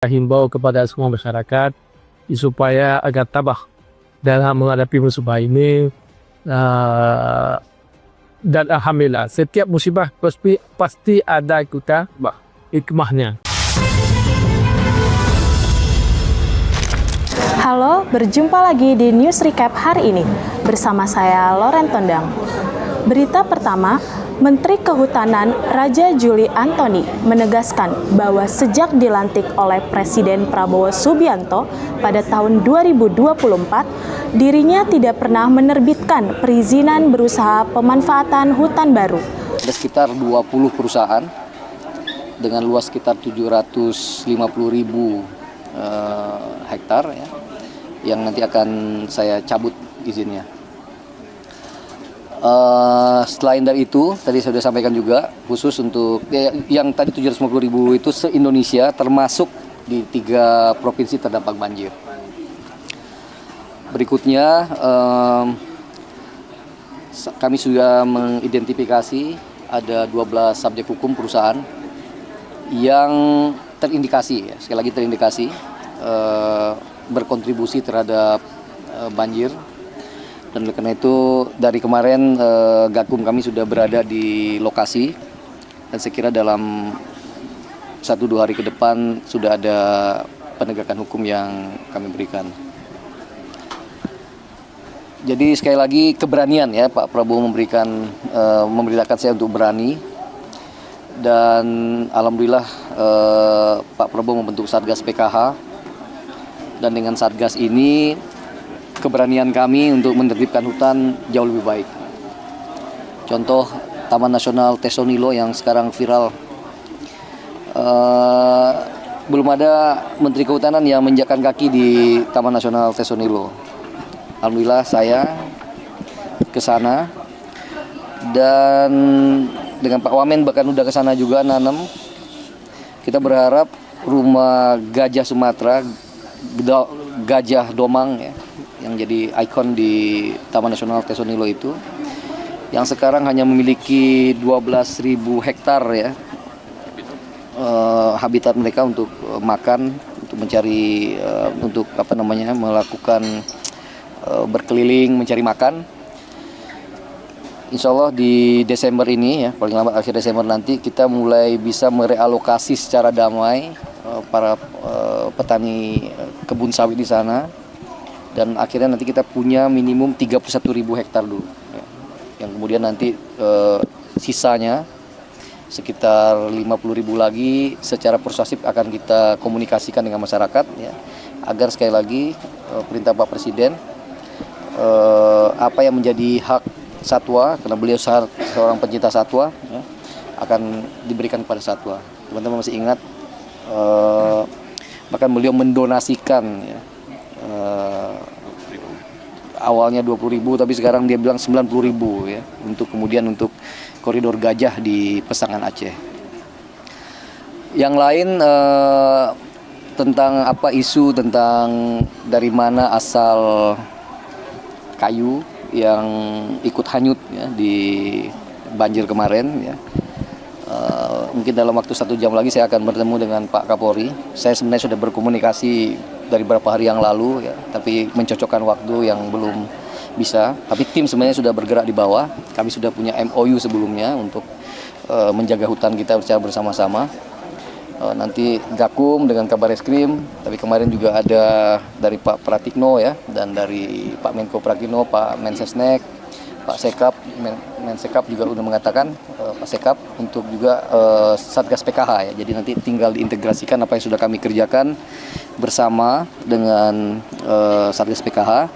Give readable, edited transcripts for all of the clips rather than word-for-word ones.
Himbau kepada semua masyarakat supaya agar tabah dalam menghadapi musibah ini, dan alhamdulillah setiap musibah pasti ada hikmahnya. Halo, berjumpa lagi di News Recap hari ini bersama saya Loren Tondang. Berita pertama, Menteri Kehutanan Raja Juli Antoni menegaskan bahwa sejak dilantik oleh Presiden Prabowo Subianto pada tahun 2024, dirinya tidak pernah menerbitkan perizinan berusaha pemanfaatan hutan baru. Ada sekitar 20 perusahaan dengan luas sekitar 750.000 hektar ya, yang nanti akan saya cabut izinnya. Selain dari itu, tadi saya sudah sampaikan juga, khusus untuk yang tadi 750.000 itu se-Indonesia, termasuk di 3 provinsi terdampak banjir. Berikutnya, kami sudah mengidentifikasi ada 12 subjek hukum perusahaan yang terindikasi, sekali lagi terindikasi, berkontribusi terhadap banjir. Dan oleh karena itu dari kemarin Gakum kami sudah berada di lokasi, dan saya kira dalam 1-2 hari ke depan sudah ada penegakan hukum yang kami berikan. Jadi sekali lagi keberanian ya, Pak Prabowo memberitakan saya untuk berani, dan alhamdulillah Pak Prabowo membentuk Satgas PKH, dan dengan Satgas ini keberanian kami untuk menertibkan hutan jauh lebih baik. Contoh Taman Nasional Tesonilo yang sekarang viral, belum ada Menteri Kehutanan yang menginjakkan kaki di Taman Nasional Tesonilo. Alhamdulillah saya ke sana, dan dengan Pak Wamen bahkan udah ke sana juga nanam. Kita berharap rumah gajah Sumatera, gajah domang ya, yang jadi ikon di Taman Nasional Tesonilo itu, yang sekarang hanya memiliki 12.000 hektar ya, habitat mereka untuk makan, untuk mencari, untuk melakukan berkeliling mencari makan. Insya Allah di Desember ini ya, paling lambat akhir Desember nanti kita mulai bisa merealokasi secara damai para petani kebun sawit di sana. Dan akhirnya nanti kita punya minimum 31.000 hektar dulu ya. Yang kemudian nanti sisanya sekitar 50.000 lagi secara persuasif akan kita komunikasikan dengan masyarakat ya, agar sekali lagi perintah Pak Presiden, apa yang menjadi hak satwa, karena beliau seorang pencinta satwa ya, akan diberikan kepada satwa. Teman-teman masih ingat, bahkan beliau mendonasikan ya, awalnya 20.000 tapi sekarang dia bilang 90.000 ya, untuk kemudian untuk koridor gajah di Pesangan Aceh. Yang lain tentang isu tentang dari mana asal kayu yang ikut hanyut ya di banjir kemarin ya. Mungkin dalam waktu 1 jam lagi saya akan bertemu dengan Pak Kapolri. Saya sebenarnya sudah berkomunikasi dari beberapa hari yang lalu ya, tapi mencocokkan waktu yang belum bisa. Tapi tim sebenarnya sudah bergerak di bawah. Kami sudah punya MOU sebelumnya untuk menjaga hutan kita secara bersama-sama. Nanti Gakum dengan Kabar Eskrim, tapi kemarin juga ada dari Pak Pratikno ya, dan dari Pak Menko Pratikno, Pak Mensesnek, Pak Sekap, Mensekap juga sudah mengatakan, Pak Sekap untuk juga Satgas PKH ya. Jadi nanti tinggal diintegrasikan apa yang sudah kami kerjakan bersama dengan Satgas PKH.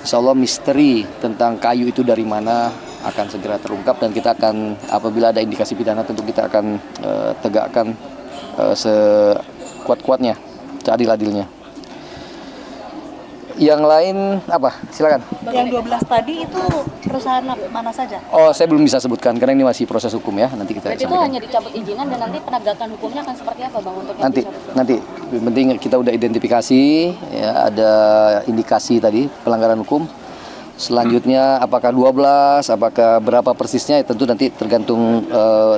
Insya Allah misteri tentang kayu itu dari mana akan segera terungkap, dan kita akan, apabila ada indikasi pidana, tentu kita akan tegakkan sekuat-kuatnya, seadil-adilnya. Yang lain apa? Silakan. Yang 12 tadi itu perusahaan mana saja? Oh, saya belum bisa sebutkan karena ini masih proses hukum ya. Nanti kita Berarti itu hanya dicabut izinan, dan nanti penegakan hukumnya akan seperti apa, Bang, untuk yang nanti yang penting kita udah identifikasi ya, ada indikasi tadi pelanggaran hukum. Selanjutnya apakah 12, apakah berapa persisnya, tentu nanti tergantung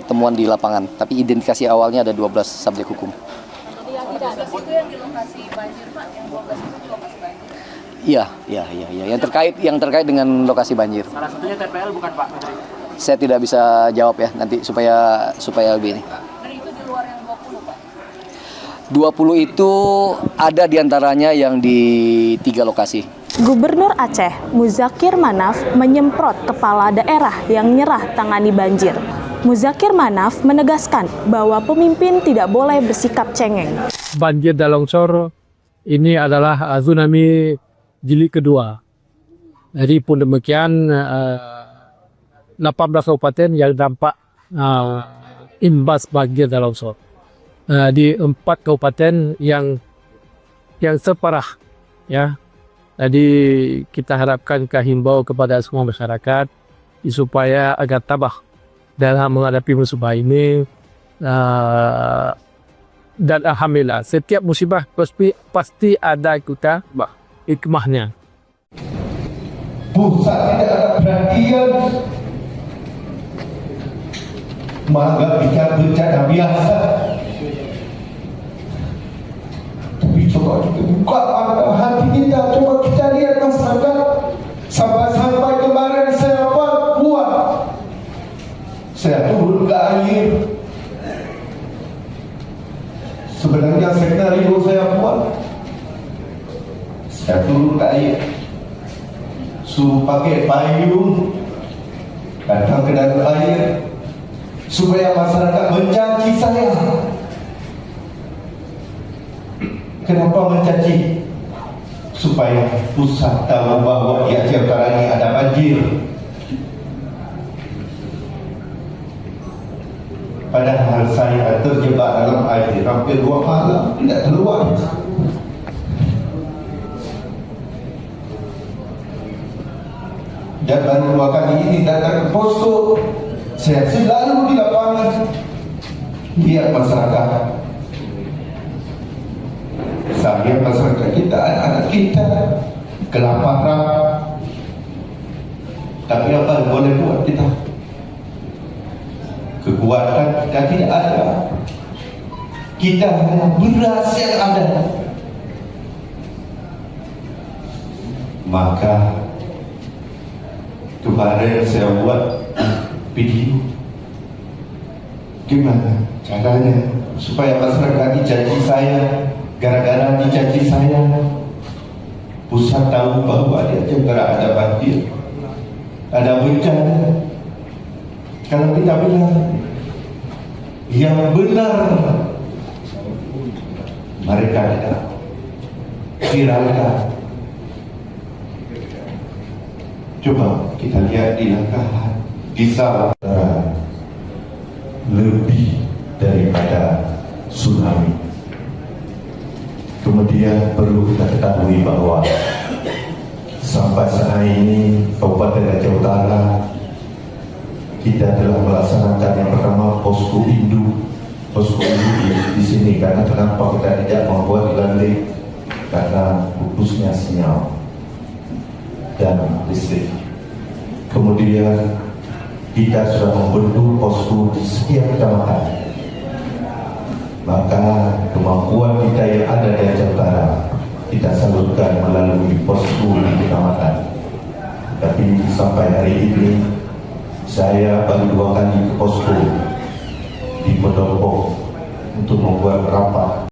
temuan di lapangan. Tapi identifikasi awalnya ada 12 subjek hukum. Jadi yang tidak ada itu yang di lokasi banjir Pak, yang 12 itu di lokasi banjir. Iya. Yang terkait dengan lokasi banjir. Salah satunya TPL bukan Pak? Saya tidak bisa jawab ya nanti supaya lebih ini. Dan itu di luar yang 20 Pak. 20 itu ada diantaranya yang di 3 lokasi. Gubernur Aceh, Muzakir Manaf, menyemprot kepala daerah yang nyerah tangani banjir. Muzakir Manaf menegaskan bahwa pemimpin tidak boleh bersikap cengeng. Banjir dan longsor ini adalah tsunami jilid kedua. Jadi pun demikian 18 kabupaten yang dampak imbas banjir dan longsor. Di 4 kabupaten yang separah, ya. Jadi kita harapkan himbau kepada semua masyarakat supaya agar tabah dalam menghadapi musibah ini. Dan alhamdulillah setiap musibah pasti ada hikmahnya. Pusat tidak ada perhatian, menganggap bicara bencana biasa. Tapi coba kita buka mata hati kita, coba kita lihat masyarakat. Sampai kemarin saya buat, saya turun ke air. Sebenarnya skenario saya buat, saya turun ke air, suruh pakai payung, datang ke dalam air, supaya masyarakat mencaci saya. Kenapa mencaci? Supaya pusat tahu bahwa di Aceh Utara ini ada banjir. Padahal saya terjebak dalam air hampir 2 malam, tidak keluar. Dan baru 2 kali ini datang ke posko, saya selalu di lapangan lihat masyarakat. Saya masyarakat kita, anak-anak kita kelaparan. Tapi apa yang boleh buat kita? Kekuatan kita tidak ada. Kita hanya beras yang ada. Maka kemarin saya buat video. Gimana caranya supaya masyarakat dicaci saya? Gara-gara dicaci saya, pusat tahu bahwa di Aceh Utara ada banjir, ada bencana. Kalau kita bilang yang benar, mereka tidak viralkan. Coba kita lihat di langkah di sawah lebih daripada tsunami. Kemudian perlu kita ketahui bahwa sampai saat ini Kabupaten Aceh Utara kita telah melaksanakan yang pertama posko induk. Posko induk di sini karena kenapa kita tidak membuat di landing? Karena putusnya sinyal dan listrik. Kemudian kita sudah membentuk posko di setiap kecamatan. Maka kemampuan kita yang ada di Aceh Utara kita salurkan melalui posko di kecamatan. Tapi sampai hari ini saya baru 2 kali ke posko di Pendopo untuk membuat rapat